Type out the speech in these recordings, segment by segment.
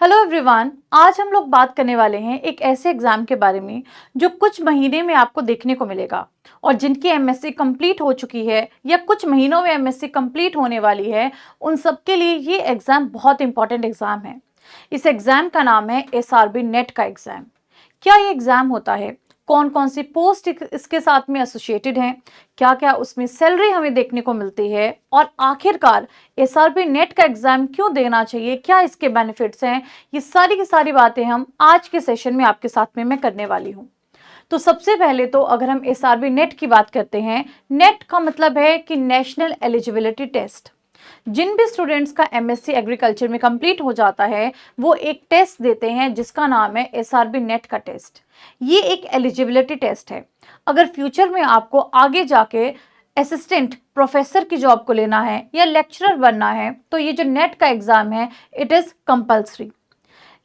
Hello everyone. आज हम लोग बात करने वाले हैं एक ऐसे एग्जाम के बारे में जो कुछ महीने में आपको देखने को मिलेगा और जिनकी एमएससी कंप्लीट हो चुकी है या कुछ महीनों में एमएससी कंप्लीट होने वाली है, उन सब के लिए ये एग्जाम बहुत इंपॉर्टेंट एग्जाम है। इस एग्जाम का नाम है एसआरबी नेट का एग्जाम। क्या ये एग्जाम होता है, कौन कौन सी पोस्ट इसके साथ में एसोसिएटेड हैं, क्या क्या उसमें सैलरी हमें देखने को मिलती है और आखिरकार एसआरबी नेट का एग्जाम क्यों देना चाहिए, क्या इसके बेनिफिट्स हैं, ये सारी की सारी बातें हम आज के सेशन में आपके साथ में मैं करने वाली हूँ। तो सबसे पहले तो अगर हम एसआरबी नेट की बात करते हैं, नेट का मतलब है कि नेशनल एलिजिबिलिटी टेस्ट। जिन भी स्टूडेंट्स का एमएससी एग्रीकल्चर में कंप्लीट हो जाता है वो एक टेस्ट देते हैं जिसका नाम है एसआरबी नेट का टेस्ट। ये एक एलिजिबिलिटी टेस्ट है। अगर फ्यूचर में आपको आगे जाके असिस्टेंट प्रोफेसर की जॉब को लेना है या लेक्चरर बनना है तो ये जो नेट का एग्जाम है इट इज कंपल्सरी।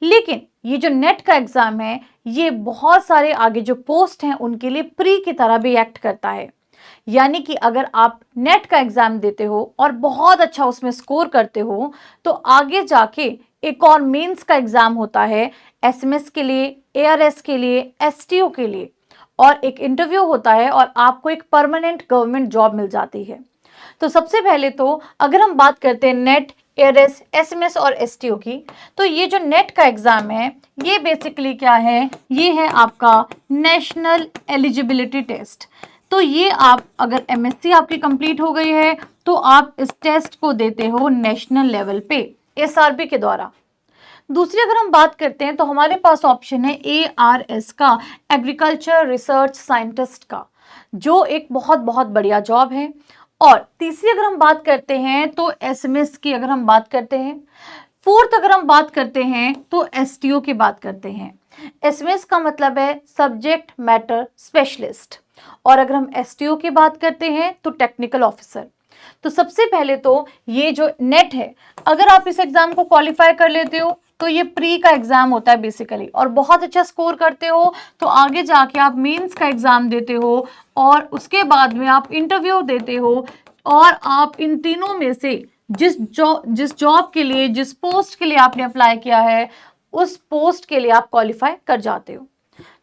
लेकिन ये जो नेट का एग्जाम है ये बहुत सारे आगे जो पोस्ट हैं उनके लिए प्री की तरह भी एक्ट करता है। यानी कि अगर आप नेट का एग्जाम देते हो और बहुत अच्छा उसमें स्कोर करते हो तो आगे जाके एक और मेंस का एग्जाम होता है एसएमएस के लिए, एआरएस के लिए, एसटीओ के लिए, और एक इंटरव्यू होता है और आपको एक परमानेंट गवर्नमेंट जॉब मिल जाती है। तो सबसे पहले तो अगर हम बात करते हैं नेट, एआरएस, एसएमएस और एसटीओ की, तो ये जो नेट का एग्जाम है ये बेसिकली क्या है, ये है आपका नेशनल एलिजिबिलिटी टेस्ट। तो ये आप अगर एमएससी आपकी कंप्लीट हो गई है तो आप इस टेस्ट को देते हो नेशनल लेवल पे एसआरबी के द्वारा। दूसरी अगर हम बात करते हैं तो हमारे पास ऑप्शन है एआरएस का, एग्रीकल्चर रिसर्च साइंटिस्ट का, जो एक बहुत बहुत बढ़िया जॉब है। और तीसरी अगर हम बात करते हैं तो एसएमएस की अगर हम बात करते हैं। फोर्थ अगर हम बात करते हैं तो एसटीओ की बात करते हैं। एसएमएस का मतलब है सब्जेक्ट मैटर स्पेशलिस्ट और अगर हम एसटीओ की बात करते हैं तो टेक्निकल ऑफिसर। तो सबसे पहले तो ये जो नेट है, अगर आप इस एग्जाम को क्वालिफाई कर लेते हो तो ये प्री का एग्जाम होता है बेसिकली, और बहुत अच्छा स्कोर करते हो तो आगे जाके आप मेंस का एग्जाम देते हो और उसके बाद में आप इंटरव्यू देते हो और आप इन तीनों में से जिस जॉब के लिए, जिस पोस्ट के लिए आपने अप्लाई किया है उस पोस्ट के लिए आप क्वालिफाई कर जाते हो।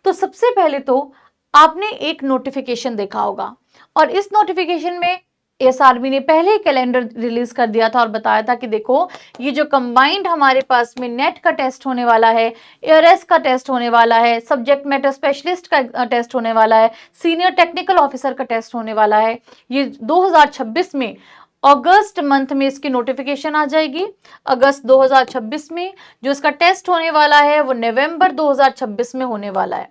तो सबसे पहले तो आपने एक नोटिफिकेशन देखा होगा और इस नोटिफिकेशन में एसआरबी ने पहले ही कैलेंडर रिलीज कर दिया था और बताया था कि देखो ये जो कंबाइंड हमारे पास में नेट का टेस्ट होने वाला है, एआरएस का टेस्ट होने वाला है, सब्जेक्ट मैटर स्पेशलिस्ट का टेस्ट होने वाला है, सीनियर टेक्निकल ऑफिसर का टेस्ट होने वाला है, ये 2026 में अगस्त मंथ में इसकी नोटिफिकेशन आ जाएगी। अगस्त 2026 में जो इसका टेस्ट होने वाला है वो नवंबर 2026 में होने वाला है।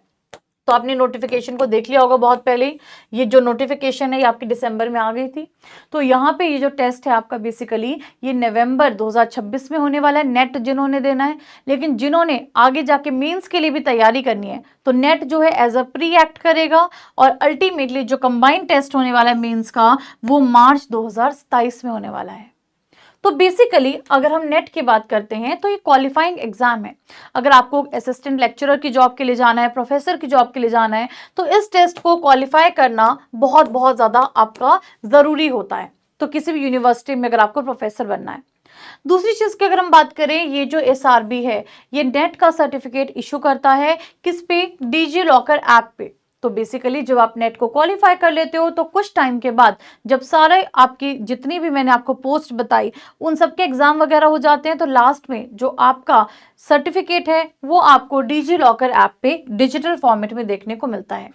तो आपने नोटिफिकेशन को देख लिया होगा बहुत पहले ही। ये जो नोटिफिकेशन है ये आपकी दिसंबर में आ गई थी। तो यहाँ पे ये जो टेस्ट है आपका बेसिकली ये नवंबर 2026 में होने वाला है, नेट जिन्होंने देना है। लेकिन जिन्होंने आगे जाके मेंस के लिए भी तैयारी करनी है तो नेट जो है एज अ प्री एक्ट करेगा और अल्टीमेटली जो कंबाइंड टेस्ट होने वाला है मेंस का वो मार्च 2027 में होने वाला है। तो बेसिकली अगर हम नेट की बात करते हैं तो ये क्वालिफाइंग एग्जाम है। अगर आपको असिस्टेंट लेक्चरर की जॉब के लिए जाना है, प्रोफेसर की जॉब के लिए जाना है तो इस टेस्ट को क्वालिफाई करना बहुत बहुत ज़्यादा आपका ज़रूरी होता है। तो किसी भी यूनिवर्सिटी में अगर आपको प्रोफेसर बनना है। दूसरी चीज़ की अगर हम बात करें, ये जो एसआरबी है ये नेट का सर्टिफिकेट इशू करता है किस पे, डीजी लॉकर ऐप पे। तो बेसिकली जब आप नेट को क्वालिफाई कर लेते हो तो कुछ टाइम के बाद जब सारे आपकी जितनी भी मैंने आपको पोस्ट बताई उन सबके एग्जाम वगैरह हो जाते हैं तो लास्ट में जो आपका सर्टिफिकेट है वो आपको डीजी लॉकर ऐप पे डिजिटल फॉर्मेट में देखने को मिलता है।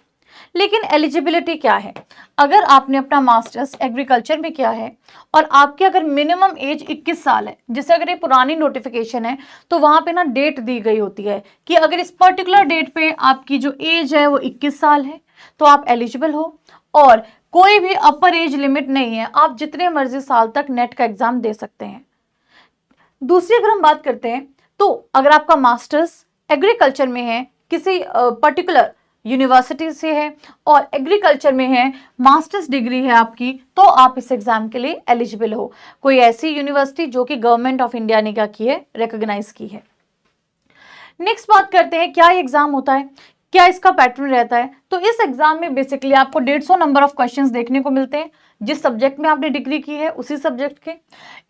लेकिन एलिजिबिलिटी क्या है, अगर आपने अपना मास्टर्स एग्रीकल्चर में किया है और आपकी अगर मिनिमम एज 21 साल है, जैसे अगर ये पुरानी नोटिफिकेशन है तो वहाँ पे ना डेट दी गई होती है कि अगर इस पर्टिकुलर डेट पे आपकी जो एज है वो 21 साल है तो आप एलिजिबल हो, और कोई भी अपर एज लिमिट नहीं है, आप जितने मर्जी साल तक नेट का एग्जाम दे सकते हैं। दूसरी अगर हम बात करते हैं तो अगर आपका मास्टर्स एग्रीकल्चर में है, किसी पर्टिकुलर यूनिवर्सिटी से है और एग्रीकल्चर में है, मास्टर्स डिग्री है आपकी, तो आप इस एग्जाम के लिए एलिजिबल हो। कोई ऐसी यूनिवर्सिटी जो कि गवर्नमेंट ऑफ इंडिया ने क्या की है, रिकॉग्नाइज की है। नेक्स्ट बात करते हैं क्या ये एग्जाम होता है, क्या इसका पैटर्न रहता है? तो इस एग्जाम में बेसिकली आपको 150 नंबर ऑफ क्वेश्चंस देखने को मिलते हैं, जिस सब्जेक्ट में आपने डिग्री की है उसी सब्जेक्ट के।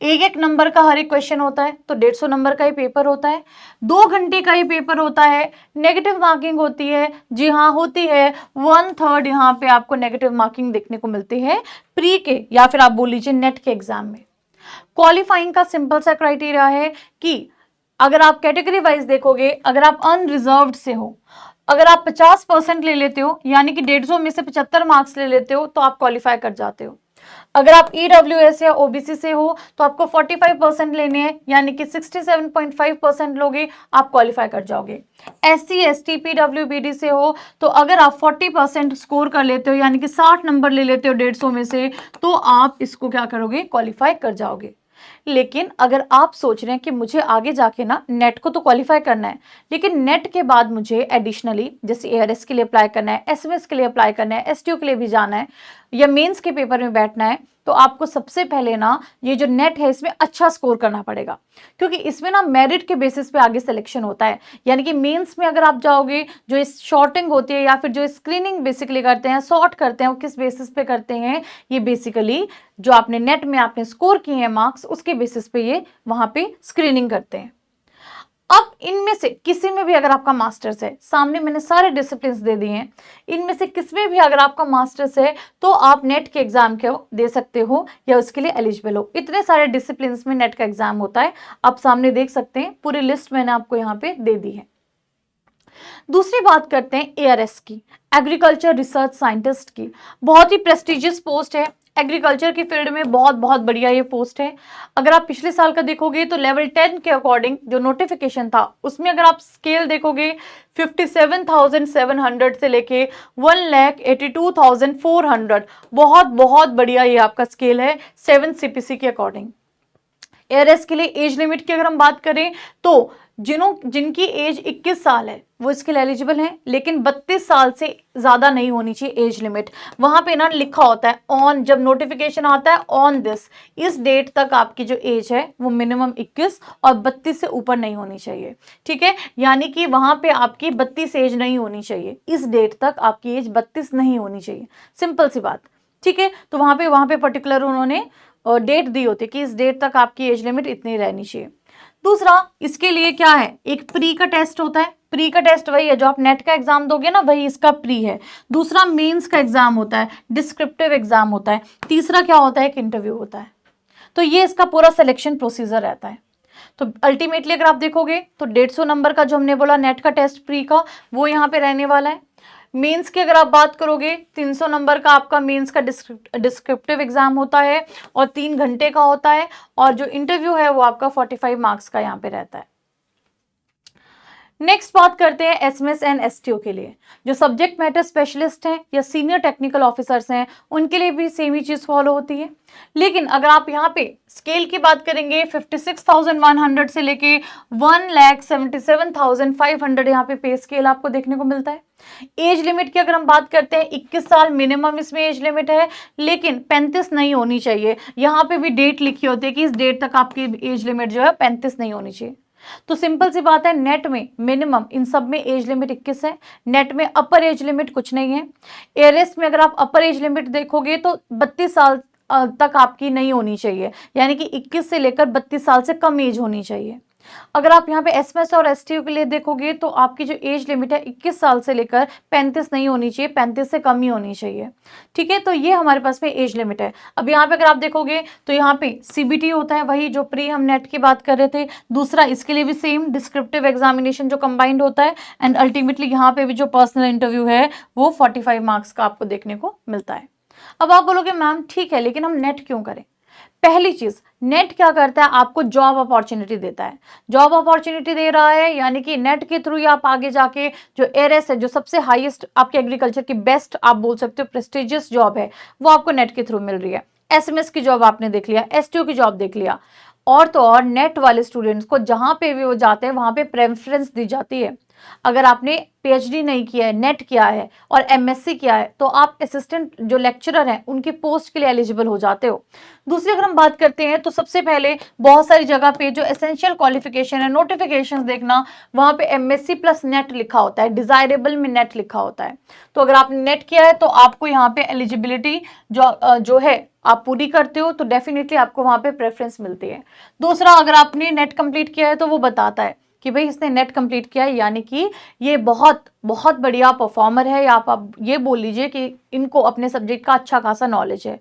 एक एक नंबर का हर एक क्वेश्चन होता है, तो 150 नंबर का ही पेपर होता है। 2 घंटे का ही पेपर होता है। नेगेटिव मार्किंग होती है, जी हाँ होती है। 1/3 यहाँ पे आपको नेगेटिव मार्किंग देखने को मिलती है प्री के या फिर आप बोल लीजिए नेट के एग्जाम में। क्वालिफाइंग का सिंपल सा क्राइटेरिया है कि अगर आप कैटेगरी वाइज देखोगे, अगर आप अनरिजर्व्ड से हो, अगर आप 50% ले लेते हो यानी कि 150 में से 75 मार्क्स ले लेते हो तो आप क्वालिफाई कर जाते हो। अगर आप ईडब्ल्यूएस या ओबीसी से हो तो आपको 45% लेने हैं यानी कि 67.5% लोगे, आप क्वालिफाई कर जाओगे। एससी एसटी पीडब्ल्यूबीडी से हो तो अगर आप 40% स्कोर कर लेते हो यानी कि 60 नंबर ले लेते हो 150 में से, तो आप इसको क्या करोगे, क्वालिफाई कर जाओगे। लेकिन अगर आप सोच रहे हैं कि मुझे आगे जाके ना नेट को तो क्वालिफाई करना है, लेकिन नेट के बाद मुझे एडिशनली जैसे एआरएस के लिए अप्लाई करना है, एसएमएस के लिए अप्लाई करना है, एसटीओ के लिए भी जाना है या मेंस के पेपर में बैठना है, तो आपको सबसे पहले ना ये जो नेट है इसमें अच्छा स्कोर करना पड़ेगा, क्योंकि इसमें ना मेरिट के बेसिस पे आगे सिलेक्शन होता है। यानी कि मेंस में अगर आप जाओगे, जो इस शॉर्टिंग होती है या फिर जो स्क्रीनिंग बेसिकली करते हैं, सॉर्ट करते हैं, वो किस बेसिस पे करते हैं, ये बेसिकली जो आपने नेट में आपने स्कोर किए हैं मार्क्स, उसके बेसिस पे ये वहां पे स्क्रीनिंग करते हैं। अब इनमें से किसी में भी अगर आपका मास्टर्स है, सामने मैंने सारे डिसिप्लिन्स दे दिए हैं, इनमें से किसमें भी अगर आपका मास्टर्स है तो आप नेट के एग्जाम के दे सकते हो या उसके लिए एलिजिबल हो। इतने सारे डिसिप्लिन्स में नेट का एग्जाम होता है, आप सामने देख सकते हैं, पूरी लिस्ट मैंने आपको यहाँ पे दे दी है। दूसरी बात करते हैं एआरएस की, एग्रीकल्चर रिसर्च साइंटिस्ट की। बहुत ही प्रेस्टिजियस पोस्ट है, एग्रीकल्चर की फील्ड में बहुत बहुत बढ़िया ये पोस्ट है। अगर आप पिछले साल का देखोगे तो लेवल 10 के अकॉर्डिंग जो नोटिफिकेशन था उसमें अगर आप स्केल देखोगे 57,700 से लेके 1,82,400, बहुत बहुत बढ़िया ये आपका स्केल है 7 सीपीसी के अकॉर्डिंग। एआरएस के लिए एज लिमिट की अगर हम बात करें तो जिनकी एज 21 साल है वो इसके लिए एलिजिबल हैं, लेकिन 32 साल से ज्यादा नहीं होनी चाहिए एज लिमिट। वहां पे ना लिखा होता है ऑन, जब नोटिफिकेशन आता है ऑन दिस, इस डेट तक आपकी जो एज है वो मिनिमम 21 और 32 से ऊपर नहीं होनी चाहिए। ठीक है, यानी कि वहां पे आपकी 32 एज नहीं होनी चाहिए, इस डेट तक आपकी एज 32 नहीं होनी चाहिए, सिंपल सी बात। ठीक है, तो वहां पे पर्टिकुलर उन्होंने डेट दी होती है कि इस डेट तक आपकी एज लिमिट इतनी रहनी चाहिए। दूसरा, इसके लिए क्या है, एक प्री का टेस्ट होता है। प्री का टेस्ट वही है जो आप नेट का एग्जाम दोगे ना, वही इसका प्री है। दूसरा मेंस का एग्जाम होता है, डिस्क्रिप्टिव एग्जाम होता है। तीसरा क्या होता है, एक इंटरव्यू होता है। तो ये इसका पूरा सिलेक्शन प्रोसीजर रहता है। तो अल्टीमेटली अगर आप देखोगे तो 150 नंबर का जो हमने बोला नेट का टेस्ट प्री का, वो यहाँ पे रहने वाला है। मेंस की अगर आप बात करोगे 300 नंबर का आपका मेंस का डिस्क्रिप्टिव एग्जाम होता है और 3 घंटे का होता है, और जो इंटरव्यू है वो आपका 45 मार्क्स का यहाँ पे रहता है। नेक्स्ट बात करते हैं एसएमएस एंड एसटीओ के लिए। जो सब्जेक्ट मैटर स्पेशलिस्ट हैं या सीनियर टेक्निकल ऑफिसर्स हैं उनके लिए भी सेम ही चीज फॉलो होती है। लेकिन अगर आप यहाँ पे स्केल की बात करेंगे 56,100 से लेके 1,77,500 यहाँ पे स्केल आपको देखने को मिलता है। एज लिमिट की अगर हम बात करते हैं 21 साल मिनिमम इसमें एज लिमिट है, लेकिन 35 नहीं होनी चाहिए। यहाँ पे भी डेट लिखी होती है कि इस डेट तक आपकी एज लिमिट जो है 35 नहीं होनी चाहिए। तो सिंपल सी बात है, नेट में मिनिमम इन सब में एज लिमिट 21 है, नेट में अपर एज लिमिट कुछ नहीं है। एआरएस में अगर आप अपर एज लिमिट देखोगे तो 32 साल तक आपकी नहीं होनी चाहिए, यानी कि 21 से लेकर 32 साल से कम एज होनी चाहिए। अगर आप यहाँ पे एसएमएस और एसटीयू के लिए देखोगे तो आपकी जो एज लिमिट है 21 साल से लेकर 35 नहीं होनी चाहिए, 35 से कम ही होनी चाहिए। ठीक है, तो ये हमारे पास में एज लिमिट है। अब यहाँ पे अगर आप देखोगे तो यहाँ पे सीबीटी होता है, वही जो प्री हम नेट की बात कर रहे थे। दूसरा, इसके लिए भी सेम डिस्क्रिप्टिव एग्जामिनेशन जो कंबाइंड होता है, एंड अल्टीमेटली यहाँ पे भी जो पर्सनल इंटरव्यू है वो 45 मार्क्स का आपको देखने को मिलता है। अब आप बोलोगे मैम ठीक है, लेकिन हम नेट क्यों करें? पहली चीज, नेट क्या करता है, आपको जॉब अपॉर्चुनिटी देता है। जॉब अपॉर्चुनिटी दे रहा है, यानी कि नेट के थ्रू ही आप आगे जाके जो एआरएस है, जो सबसे हाईएस्ट आपके एग्रीकल्चर की बेस्ट आप बोल सकते हो प्रेस्टिजियस जॉब है, वो आपको नेट के थ्रू मिल रही है। एसएमएस की जॉब आपने देख लिया, एसटीओ की जॉब देख लिया, और तो और नेट वाले स्टूडेंट्स को जहां पे भी वो जाते हैं वहां पे प्रेफरेंस दी जाती है। अगर आपने पीएचडी नहीं किया है, नेट किया है और एमएससी किया है, तो आप असिस्टेंट जो लेक्चरर हैं उनकी पोस्ट के लिए एलिजिबल हो जाते हो। दूसरी अगर हम बात करते हैं तो सबसे पहले बहुत सारी जगह पे जो एसेंशियल क्वालिफिकेशन है, नोटिफिकेशंस देखना, वहां पे एमएससी प्लस नेट लिखा होता है, डिजायरेबल में नेट लिखा होता है। तो अगर आपने नेट किया है तो आपको यहाँ पे एलिजिबिलिटी जो है आप पूरी करते हो तो डेफिनेटली आपको वहां पे प्रेफरेंस मिलती है। दूसरा, अगर आपने नेट कंप्लीट किया है तो वो बताता है कि भाई इसने नेट कंप्लीट किया है, यानी कि ये बहुत बहुत बढ़िया परफॉर्मर है, या आप ये बोल लीजिए कि इनको अपने सब्जेक्ट का अच्छा खासा नॉलेज है।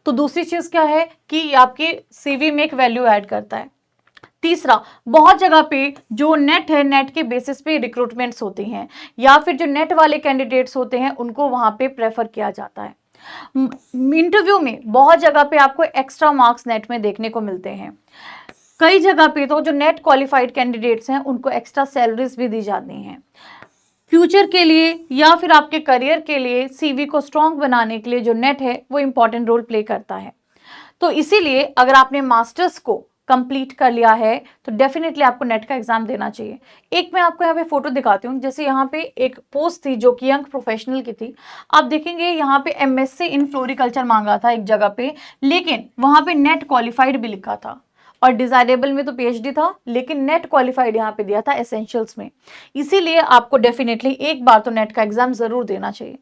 तो दूसरी चीज क्या है कि आपकी सीवी में एक वैल्यू ऐड करता है। तीसरा, बहुत जगह पे जो नेट है, नेट के बेसिस पे रिक्रूटमेंट्स होती हैं, या फिर जो नेट वाले कैंडिडेट्स होते हैं उनको वहां पे प्रेफर किया जाता है। इंटरव्यू में बहुत जगह पे आपको एक्स्ट्रा मार्क्स नेट में देखने को मिलते हैं। कई जगह पे तो जो नेट क्वालिफाइड कैंडिडेट्स हैं उनको एक्स्ट्रा सैलरीज भी दी जाती हैं। फ्यूचर के लिए या फिर आपके करियर के लिए सीवी को स्ट्रॉन्ग बनाने के लिए जो नेट है वो इंपॉर्टेंट रोल प्ले करता है। तो इसीलिए अगर आपने मास्टर्स को कंप्लीट कर लिया है तो डेफिनेटली आपको नेट का एग्जाम देना चाहिए। एक मैं आपको यहाँ पे फोटो दिखाती हूँ, जैसे यहाँ पे एक पोस्ट थी जो कि यंग प्रोफेशनल की थी। आप देखेंगे यहाँ पे एमएससी इन फ्लोरिकल्चर मांगा था एक जगह पे, लेकिन वहां पे नेट क्वालिफाइड भी लिखा था, और डिजायरेबल में तो पीएचडी था, लेकिन नेट क्वालिफाइड यहाँ पे दिया था एसेंशियल्स में। इसीलिए आपको डेफिनेटली एक बार तो नेट का एग्जाम जरूर देना चाहिए।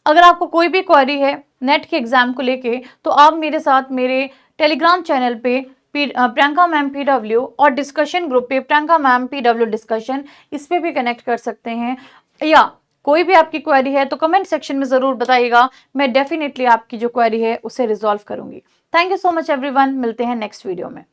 अगर आपको कोई भी क्वेरी है नेट के एग्जाम को लेके तो आप मेरे साथ मेरे टेलीग्राम चैनल पे प्रियंका मैम PW और डिस्कशन ग्रुप पे प्रियंका मैम PW डिस्कशन, इस पे भी कनेक्ट कर सकते हैं। या कोई भी आपकी क्वेरी है तो कमेंट सेक्शन में जरूर बताइएगा, मैं डेफिनेटली आपकी जो क्वेरी है उसे रिजॉल्व करूंगी। Thank you so much everyone, मिलते हैं नेक्स्ट वीडियो में।